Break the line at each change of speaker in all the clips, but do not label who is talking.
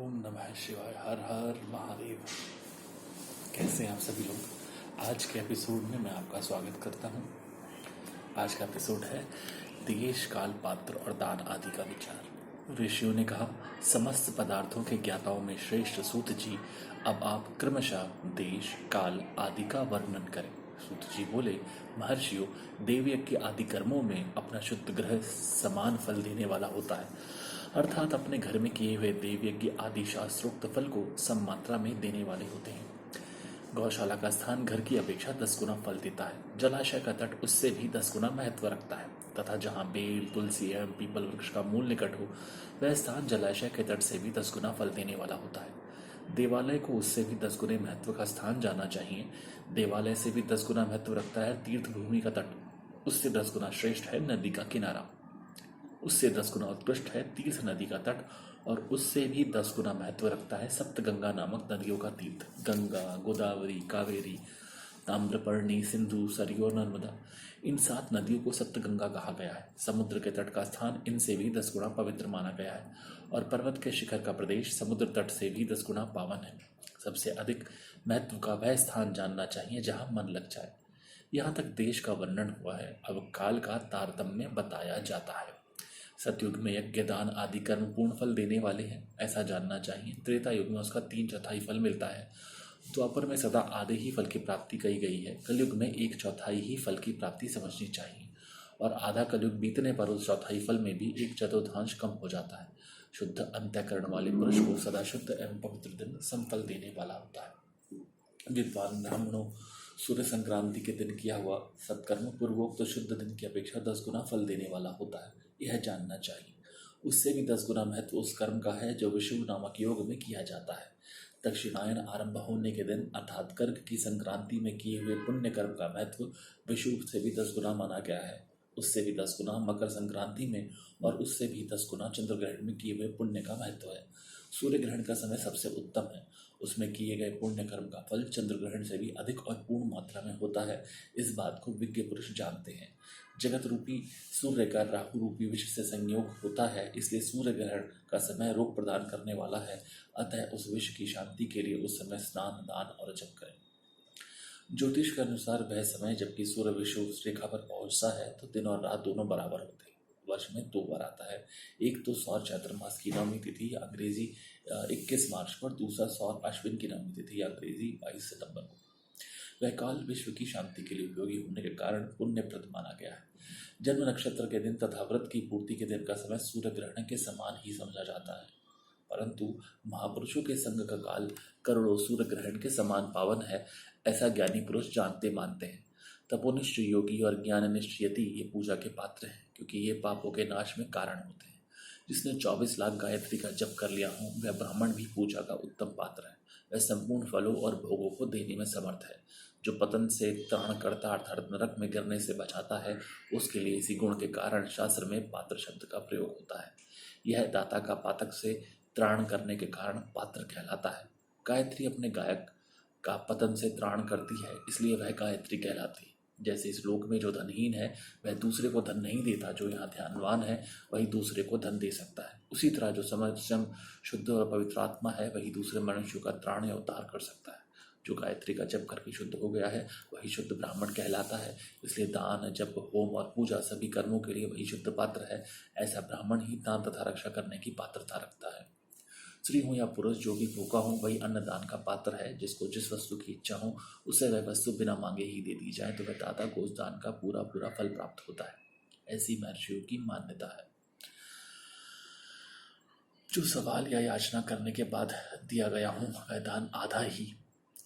ओम नमः शिवाय। हर हर महादेव। कैसे हैं आप सभी लोग? आज के एपिसोड में मैं आपका स्वागत करता हूं। आज का एपिसोड है देश, काल, पात्र और दान आदि का विचार। ऋषियों ने कहा, समस्त पदार्थों के ज्ञाताओं में श्रेष्ठ सूत जी, अब आप क्रमशः देश, काल आदि का वर्णन करें। सूत जी बोले, महर्षियों, देव यज्ञ आदि कर्मों में अपना शुद्ध ग्रह समान फल देने वाला होता है, अर्थात अपने घर में किए हुए देव यज्ञ आदि शास्त्रोक्त फल को सम मात्रा में देने वाले होते हैं। गौशाला का स्थान घर की अपेक्षा 10 गुना फल देता है। जलाशय का तट उससे भी 10 गुना महत्व रखता है तथा जहाँ बेल, तुलसी एवं पीपल वृक्ष का मूल निकट हो, वह स्थान जलाशय के तट से भी 10 गुना फल देने वाला होता है। देवालय को उससे भी 10 गुने महत्व का स्थान जाना चाहिए। देवालय से भी 10 गुना महत्व रखता है तीर्थ भूमि का तट। उससे 10 गुना श्रेष्ठ है नदी का किनारा। उससे 10 गुना उत्कृष्ट है तीर्थ नदी का तट। और उससे भी 10 गुना महत्व रखता है सप्तगंगा नामक नदियों का तीर्थ। गंगा, गोदावरी, कावेरी, ताम्रपर्णी, सिंधु, सरयू और नर्मदा, इन 7 नदियों को सप्तगंगा कहा गया है। समुद्र के तट का स्थान इनसे भी 10 गुना पवित्र माना गया है और पर्वत के शिखर का प्रदेश समुद्र तट से भी 10 गुना पावन है। सबसे अधिक महत्व का वह स्थान जानना चाहिए जहाँ मन लग जाए। यहाँ तक देश का वर्णन हुआ है। अब काल का तारतम्य बताया जाता है। सतयुग में यज्ञ, दान आदि कर्म पूर्ण फल देने वाले हैं, ऐसा जानना चाहिए। त्रेता युग में उसका 3/4 फल मिलता है। द्वापर में सदा आधे ही फल की प्राप्ति कही गई है। कलयुग में 1/4 ही फल की प्राप्ति समझनी चाहिए और आधा कलयुग बीतने पर उस चौथाई फल में भी 1/4 कम हो जाता है। शुद्ध अंतःकरण वाले पुरुष को सदा शुद्ध एवं पवित्र दिन समफल देने वाला होता है। विद्वान ब्राह्मणों सूर्य संक्रांति के दिन किया हुआ सत्कर्म पूर्वोक्त तो शुद्ध दिन की अपेक्षा 10 गुना फल देने वाला होता है, यह जानना चाहिए। उससे भी 10 गुना महत्व उस कर्म का है जो विषुव नामक योग में किया जाता है। दक्षिणायन आरंभ होने के दिन अर्थात कर्क की संक्रांति में किए हुए पुण्य कर्म का महत्व विषुव से भी 10 गुना माना गया है। उससे भी 10 गुना मकर संक्रांति में और उससे भी 10 गुना चंद्र ग्रहण में किए हुए पुण्य का महत्व है। सूर्य ग्रहण का समय सबसे उत्तम है। उसमें किए गए पुण्य कर्म का फल चंद्र ग्रहण से भी अधिक और पूर्ण मात्रा में होता है। इस बात को विज्ञ पुरुष जानते हैं। जगत रूपी सूर्य का राहु रूपी विष से संयोग होता है, इसलिए सूर्य ग्रहण का समय रोग प्रदान करने वाला है। अतः उस विष की शांति के लिए उस समय स्नान, दान और जप करें। ज्योतिष के अनुसार वह समय जबकि सूर्य विषुव रेखा पर पहुंचता है तो दिन और रात दोनों बराबर होते हैं। वर्ष में 2 बार आता है। एक तो सौर चातुर्मास की नवमी तिथि अंग्रेजी 21 मार्च पर, दूसरा सौर अश्विन की नवमी तिथि अंग्रेजी 22 सितंबर को। वह काल विश्व की शांति के लिए उपयोगी होने के कारण पुण्यप्रद माना गया है। जन्म नक्षत्र के दिन तथा व्रत की पूर्ति के दिन का समय सूर्य ग्रहण के समान ही समझा जाता है, परंतु महापुरुषों के संग का काल करोड़ों सूर्य ग्रहण के समान पावन है, ऐसा ज्ञानी पुरुष जानते मानते हैं। तपोनिष्ठ योगी और ज्ञाननिष्ठ यति ये पूजा के पात्र हैं, क्योंकि ये पापों के नाश में कारण होते हैं। जिसने 24 लाख गायत्री का जप कर लिया हो, वह ब्राह्मण भी पूजा का उत्तम पात्र है। वह संपूर्ण फलों और भोगों को देने में समर्थ है। जो पतन से त्राण करता अर्थात नरक में गिरने से बचाता है, उसके लिए इसी गुण के कारण शास्त्र में पात्र शब्द का प्रयोग होता है। यह दाता का पातक से त्राण करने के कारण पात्र कहलाता है। गायत्री अपने गायक का पतन से त्राण करती है, इसलिए वह गायत्री कहलाती है। जैसे इस लोक में जो धनहीन है वह दूसरे को धन नहीं देता, जो यहाँ ध्यानवान है वही दूसरे को धन दे सकता है। उसी तरह जो समझम शुद्ध और पवित्र आत्मा है वही दूसरे मनुष्यों का त्राण या उद्धार कर सकता है। जो गायत्री का जप करके शुद्ध हो गया है वही शुद्ध ब्राह्मण कहलाता है। इसलिए दान, जप, होम और पूजा सभी कर्मों के लिए वही शुद्ध पात्र है। ऐसा ब्राह्मण ही दान तथा रक्षा करने की पात्रता रखता है। स्त्री हो या पुरुष, जो भी भूखा हो वही अन्नदान का पात्र है। जिसको जिस वस्तु की इच्छा हो उसे वह वस्तु बिना मांगे ही दे दी जाए तो वह दाता को उस दान का पूरा पूरा फल प्राप्त होता है। ऐसी महर्षियों की मान्यता है। जो सवाल या याचना करने के बाद दिया गया हो वह दान आधा ही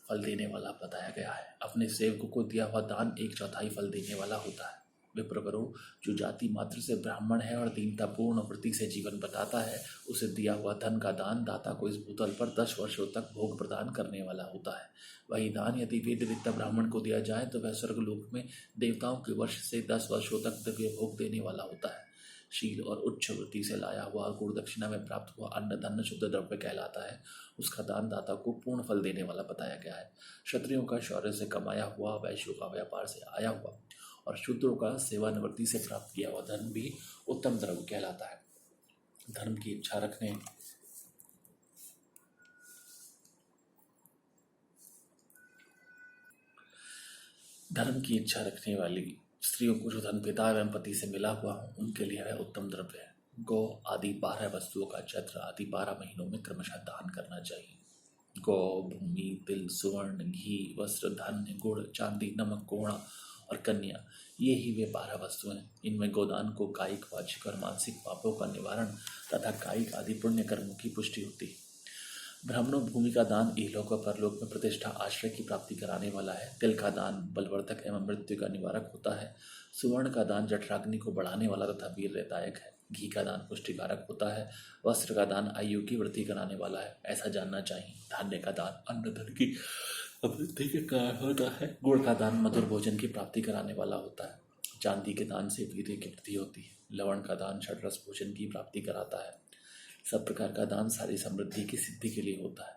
फल देने वाला बताया गया है। अपने सेवकों को दिया हुआ दान 1/4 फल देने वाला होता है। विप्रवरों, जो जाति मात्र से ब्राह्मण है और दीनतापूर्ण वृत्ति से जीवन बताता है, उसे दिया हुआ धन का दान दाता को इस भूतल पर 10 वर्षों तक भोग प्रदान करने वाला होता है। वही दान यदि वेदविद्ता ब्राह्मण को दिया जाए तो वह स्वर्गलोक में देवताओं के वर्ष से 10 वर्षों तक दिव्य भोग देने वाला होता है। शील और उच्च वृत्ति से लाया हुआ गुण दक्षिणा में प्राप्त हुआ अन्न धन शुद्ध द्रव्य कहलाता है। उसका दान दाता को पूर्ण फल देने वाला बताया गया है। क्षत्रियों का शौर्य से कमाया हुआ, वैश्यों का व्यापार से आया हुआ और शूद्रों का सेवानिवृत्ति से प्राप्त किया हुआ धन भी उत्तम द्रव्य कहलाता है। धर्म की इच्छा रखने धर्म की इच्छा रखने वाली स्त्रियों को जो धन पिता एवं पति से मिला हुआ हो उनके लिए वह उत्तम द्रव्य है। गौ आदि 12 वस्तुओं का चैत्र आदि 12 महीनों में क्रमशः दान करना चाहिए। गौ, भूमि, तिल, सुवर्ण, घी, वस्त्र, धान्य, गुड़, चांदी, नमक, कोहड़ा और कन्या, ये ही वे 12 वस्तुएं हैं। इनमें गोदान को कायिक, वाचिक और मानसिक पापों का निवारण तथा कायिक आदि पुण्य कर्मों की पुष्टि होती है। ब्राह्मणों भूमि का दान इहलोक व परलोक में प्रतिष्ठा आश्रय की प्राप्ति कराने वाला है। तिल का दान बलवर्धक एवं मृत्यु का निवारक होता है। सुवर्ण का दान जठराग्नि को बढ़ाने वाला तथा वीर्यदायक है। घी का दान पुष्टिकारक होता है। वस्त्र का दान आयु की वृद्धि कराने वाला है, ऐसा जानना चाहिए। धान्य का दान अन्न धन की वृद्धि के कारण होता है। गुड़ का दान मधुर भोजन की प्राप्ति कराने वाला होता है। चांदी के दान से वीर्य की वृद्धि होती है। लवण का दान षड्रस भोजन की प्राप्ति कराता है। सब प्रकार का दान सारी समृद्धि की सिद्धि के लिए होता है।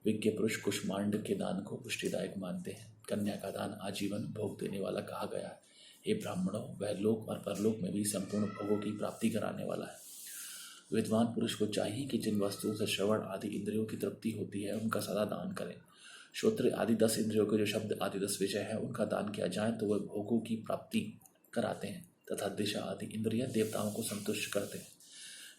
विज्ञ पुरुष कुष्मांड के दान को पुष्टिदायक मानते हैं। कन्या का दान आजीवन भोग देने वाला कहा गया है। हे ब्राह्मणों, वह लोक और परलोक में भी संपूर्ण भोगों की प्राप्ति कराने वाला है। विद्वान पुरुष को चाहिए कि जिन वस्तुओं से श्रवण आदि इंद्रियों की तृप्ति होती है उनका सदा दान करें। श्रोत्र आदि 10 इंद्रियों के जो शब्द आदि 10 विषय है उनका दान किया जाए तो वह भोगों की प्राप्ति कराते हैं तथा दिशा आदि इंद्रिय देवताओं को संतुष्ट करते हैं।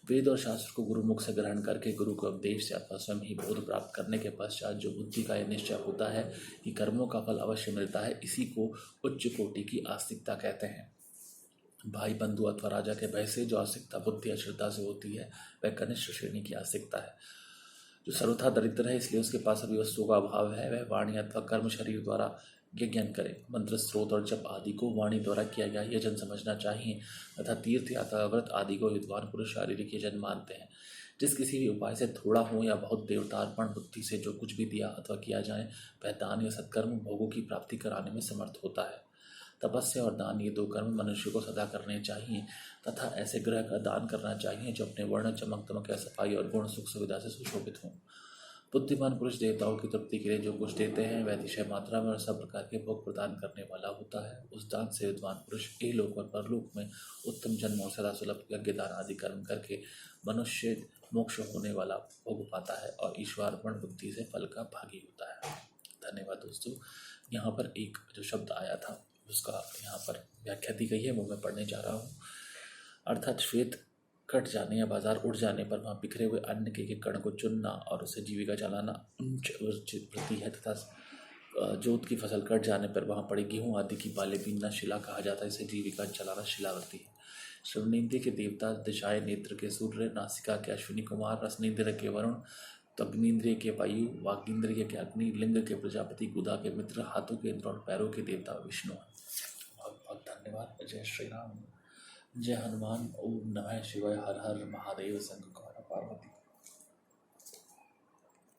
वेद और शास्त्र को गुरुमुख से ग्रहण करके गुरु के उपदेश से अथवा स्वयं ही बोध प्राप्त करने के पश्चात जो बुद्धि का यह निश्चय होता है कि कर्मों का फल अवश्य मिलता है, इसी को उच्च कोटि की आस्तिकता कहते हैं। भाई बंधु अथवा राजा के भय से जो आस्तिकता बुद्धि या श्रद्धा से होती है वह कनिष्ठ श्रेणी की आस्तिकता है। जो सर्वथा दरिद्र है इसलिए उसके पास सभी वस्तुओं का अभाव है, वह वाणी अथवा कर्म शरीर द्वारा यज्ञ करे। मंत्र स्रोत और जप आदि को वाणी द्वारा किया गया यजन समझना चाहिए तथा तीर्थ यात्रा व्रत आदि को विद्वान पुरुष शारीरिक यजन मानते हैं। जिस किसी भी उपाय से थोड़ा हो या बहुत देवतार्पण बुद्धि से जो कुछ भी दिया अथवा किया जाए वह दान या सत्कर्म भोगों की प्राप्ति कराने में समर्थ होता है। तपस्या और दान ये 2 कर्म मनुष्य को सदा करने चाहिए तथा ऐसे ग्रह का दान करना चाहिए जो अपने वर्ण चमक दमक या सफाई और गुण सुख सुविधा से सुशोभित हों। बुद्धिमान पुरुष देवताओं की तृप्ति के लिए जो कुछ देते हैं वह अतिशय मात्रा में और सब प्रकार के भोग प्रदान करने वाला होता है। उस दान से विद्वान पुरुष इहलोक और परलोक में उत्तम जन्म और सदा सुलभ यज्ञ दान आदि कर्म करके मनुष्य मोक्ष होने वाला भोग पाता है और ईश्वरार्पण बुद्धि से फल का भागी होता है। धन्यवाद दोस्तों। यहाँ पर एक जो शब्द आया था उसका यहाँ पर व्याख्या दी गई है, वो मैं पढ़ने जा रहा हूँ। अर्थात श्वेत कट जाने या बाजार उड़ जाने पर वहाँ बिखरे हुए अन्न के कण को चुनना और उसे जीविका चलाना उचित वृत्ति है तथा जोत की फसल कट जाने पर वहाँ पड़े गेहूँ आदि की बालें बीनना शिला कहा जाता है। इसे जीविका चलाना शिलावृत्ति है। श्रवणेन्द्रिय के देवता दिशाएं नेत्र के सूर्य, नासिका के अश्विनी कुमार, रसनेन्द्रिय के वरुण, अग्निन्द्रिय के वायु, वागीन्द्रिय के अग्नि, लिंग के प्रजापति, गुदा के मित्र, हाथों के इंद्र और पैरों के देवता विष्णु है। बहुत बहुत धन्यवाद। जय श्री राम, जय हनुमान। ओम नमः शिवाय। हर हर महादेव। शंकर पार्वती।